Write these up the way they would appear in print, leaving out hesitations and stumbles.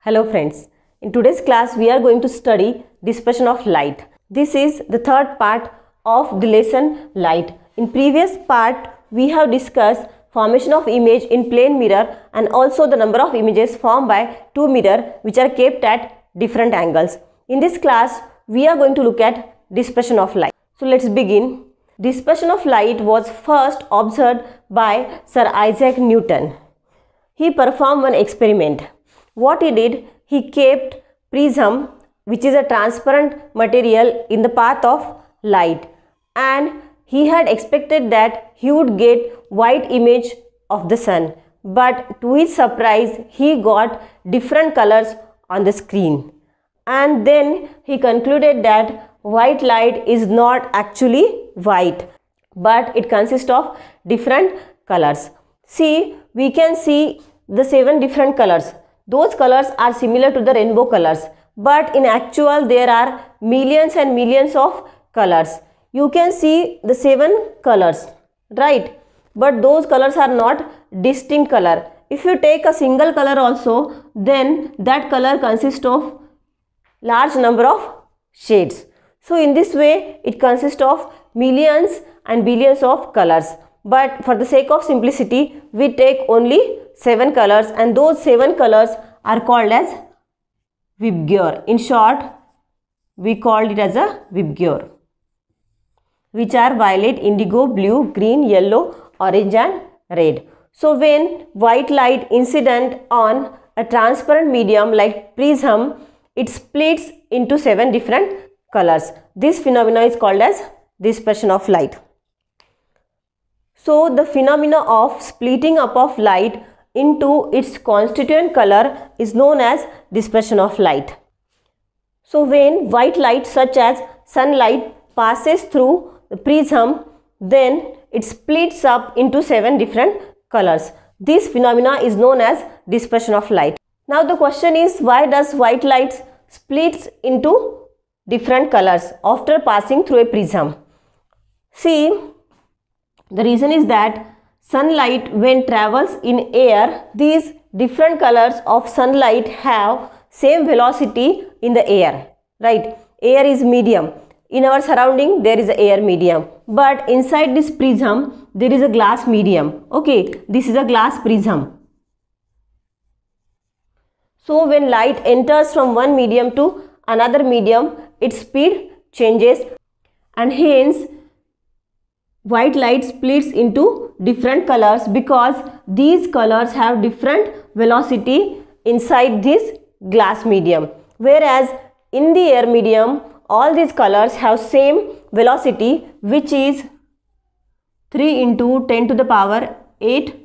Hello friends, in today's class we are going to study dispersion of light. This is the third part of the lesson light. In previous part we have discussed formation of image in plane mirror and also the number of images formed by two mirrors which are kept at different angles. In this class we are going to look at dispersion of light. So let's begin. Dispersion of light was first observed by Sir Isaac Newton. He performed one experiment. What he did, he kept prism, which is a transparent material, in the path of light, and he had expected that he would get white image of the sun, but to his surprise he got different colors on the screen, and then he concluded that white light is not actually white, but it consists of different colors. See, we can see the 7 different colors. Those colors are similar to the rainbow colors, but in actual there are millions and millions of colors. You can see the 7 colors, right? But those colors are not distinct color. If you take a single color also, then that color consists of large number of shades. So in this way it consists of millions and billions of colors. But for the sake of simplicity, we take only 7 colors, and those 7 colors are called as VIBGYOR. In short, we called it as a VIBGYOR, which are violet, indigo, blue, green, yellow, orange and red. So when white light incident on a transparent medium like prism, it splits into 7 different colors. This phenomena is called as dispersion of light. So the phenomena of splitting up of light into its constituent color is known as dispersion of light. So when white light such as sunlight passes through the prism, then it splits up into 7 different colors. This phenomena is known as dispersion of light. Now the question is, why does white light splits into different colors after passing through a prism? See, the reason is that sunlight, when travels in air, these different colors of sunlight have same velocity in the air, right? Air is medium. In our surrounding there is a air medium, but inside this prism there is a glass medium. Okay, this is a glass prism. So when light enters from one medium to another medium, its speed changes, and hence white light splits into different colors because these colors have different velocity inside this glass medium, whereas in the air medium all these colors have same velocity, which is 3 into 10 to the power 8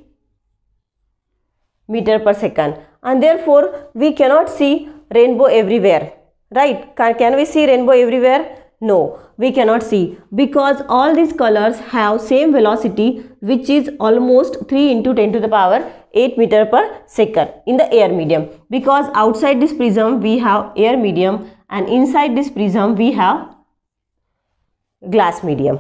meter per second, and therefore we cannot see rainbow everywhere, right? Can we see rainbow everywhere? No, we cannot see, because all these colors have same velocity, which is almost 3 into 10 to the power 8 meter per second in the air medium, because outside this prism we have air medium and inside this prism we have glass medium.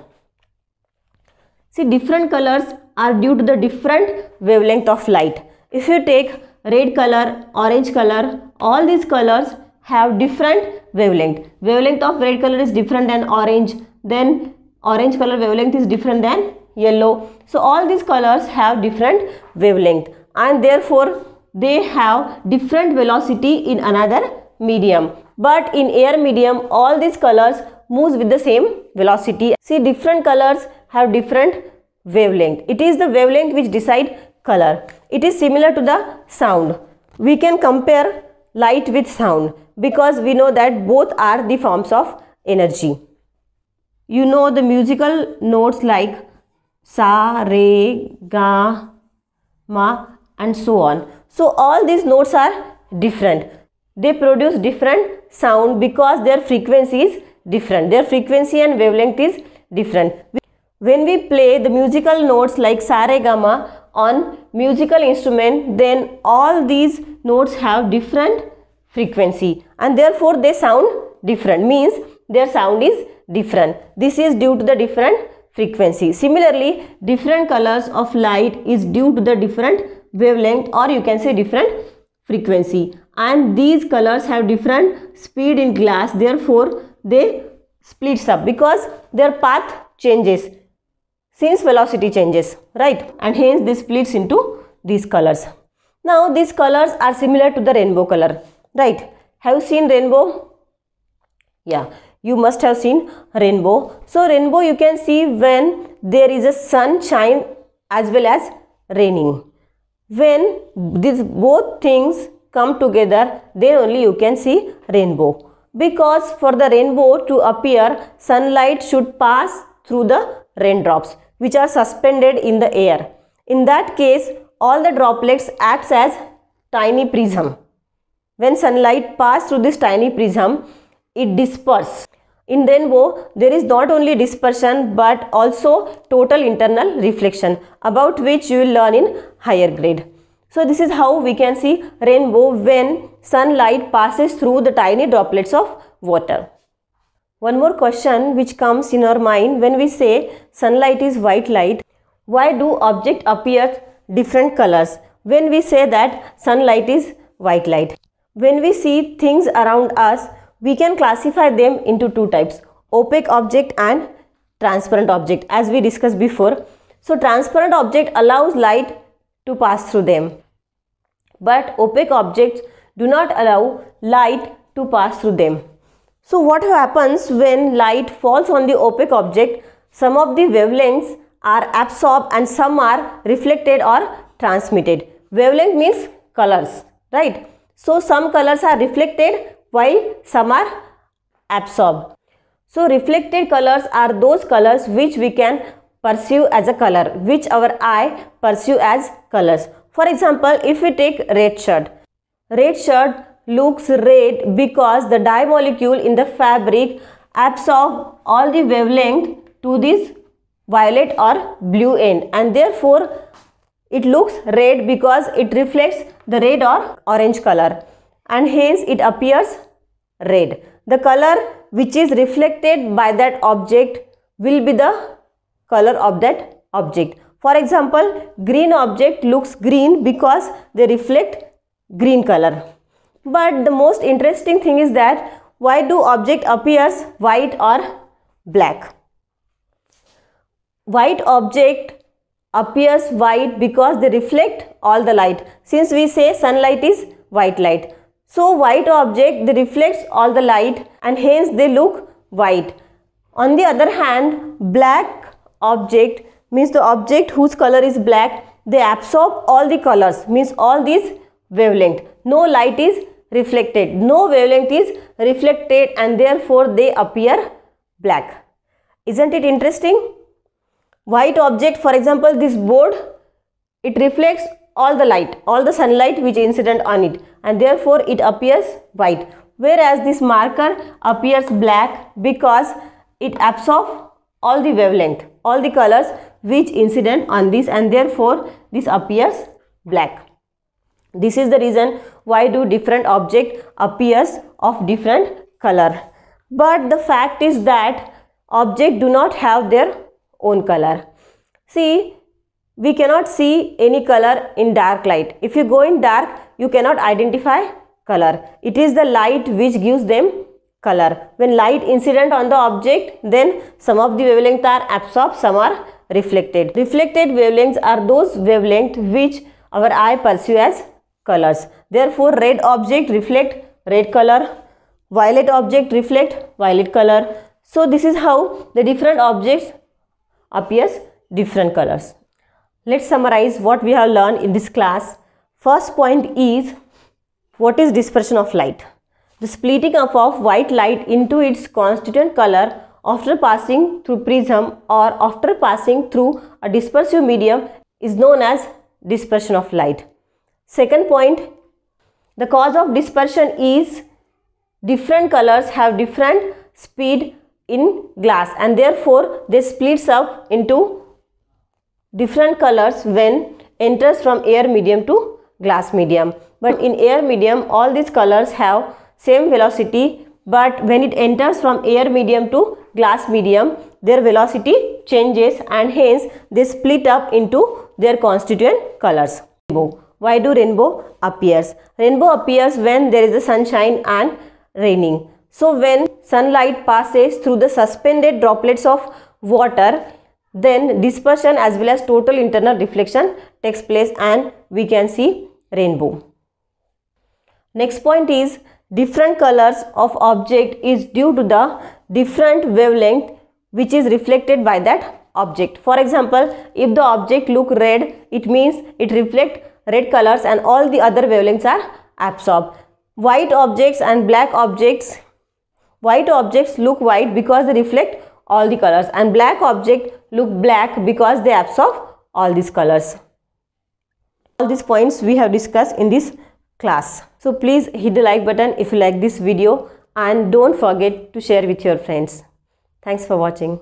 See, different colors are due to the different wavelength of light. If you take red color, orange color, all these colors have different wavelength. Wavelength of red color is different than orange, then orange color wavelength is different than yellow. So all these colors have different wavelength, and therefore they have different velocity in another medium. But in air medium all these colors moves with the same velocity. See, different colors have different wavelength. It is the wavelength which decide color. It is similar to the sound. We can compare light with sound because we know that both are the forms of energy. You know the musical notes like sa, re, ga, ma and so on. So all these notes are different. They produce different sound because their frequency is different. Their frequency and wavelength is different. When we play the musical notes like sa, re, ga, ma on musical instrument, then all these notes have different frequency and therefore they sound different, means their sound is different. This is due to the different frequency. Similarly, different colors of light is due to the different wavelength, or you can say different frequency, and these colors have different speed in glass, therefore they splits up because their path changes since velocity changes, right? And hence this splits into these colors. Now these colors are similar to the rainbow color, right? Have you seen rainbow? Yeah, you must have seen rainbow. So rainbow you can see when there is a sunshine as well as raining. When these both things come together, then only you can see rainbow. Because for the rainbow to appear, sunlight should pass through the raindrops which are suspended in the air. In that case, all the droplets acts as tiny prism. When sunlight passes through this tiny prism, it disperses. In rainbow, there is not only dispersion but also total internal reflection, about which you will learn in higher grade. So this is how we can see rainbow when sunlight passes through the tiny droplets of water. One more question which comes in our mind when we say sunlight is white light. Why do objects appear different colors when we say that sunlight is white light? When we see things around us, we can classify them into two types: opaque object and transparent object, as we discussed before. So transparent object allows light to pass through them, but opaque objects do not allow light to pass through them. So what happens when light falls on the opaque object? Some of the wavelengths are absorbed and some are reflected or transmitted. Wavelength means colors, right? So some colors are reflected while some are absorbed. So reflected colors are those colors which we can perceive as a color, which our eye perceive as colors. For example, if we take red shirt looks red because the dye molecule in the fabric absorb all the wavelength to this violet or blue end, and therefore it looks red because it reflects the red or orange color, and hence it appears red. The color which is reflected by that object will be the color of that object. For example, green object looks green because they reflect green color. But the most interesting thing is that why do object appears white or black? White object appears white because they reflect all the light. Since we say sunlight is white light, so white object they reflects all the light and hence they look white. On the other hand, black object means the object whose color is black, they absorb all the colors, means all these wavelength. No light is reflected, no wavelength is reflected, and therefore they appear black. Isn't it interesting? White object, for example, this board, it reflects all the light, all the sunlight which is incident on it, and therefore it appears white. Whereas this marker appears black because it absorbs all the wavelength, all the colors which incident on this, and therefore this appears black. This is the reason why do different object appears of different color. But the fact is that object do not have their own color. See, we cannot see any color in dark light. If you go in dark, you cannot identify color. It is the light which gives them color. When light incident on the object, then some of the wavelengths are absorbed, some are reflected. Reflected wavelengths are those wavelengths which our eye perceive as colors. Therefore, red object reflect red color, violet object reflect violet color. So this is how the different objects appears different colors. Let's summarize what we have learned in this class. First point is, what is dispersion of light? The splitting up of white light into its constituent color after passing through prism or after passing through a dispersive medium is known as dispersion of light. Second point, the cause of dispersion is different colors have different speed in glass, and therefore they splits up into different colors when enters from air medium to glass medium. But in air medium, all these colors have same velocity, but when it enters from air medium to glass medium, their velocity changes and hence they split up into their constituent colors. Why do rainbow appears? Rainbow appears when there is a sunshine and raining. So when sunlight passes through the suspended droplets of water, then dispersion as well as total internal reflection takes place and we can see rainbow. Next point is different colors of object is due to the different wavelength which is reflected by that object. For example, if the object look red, it means it reflect red colors and all the other wavelengths are absorbed. White objects and black objects, white objects look white because they reflect all the colors, and black objects look black because they absorb all these colors. All these points we have discussed in this class. So please hit the like button if you like this video and don't forget to share with your friends. Thanks for watching.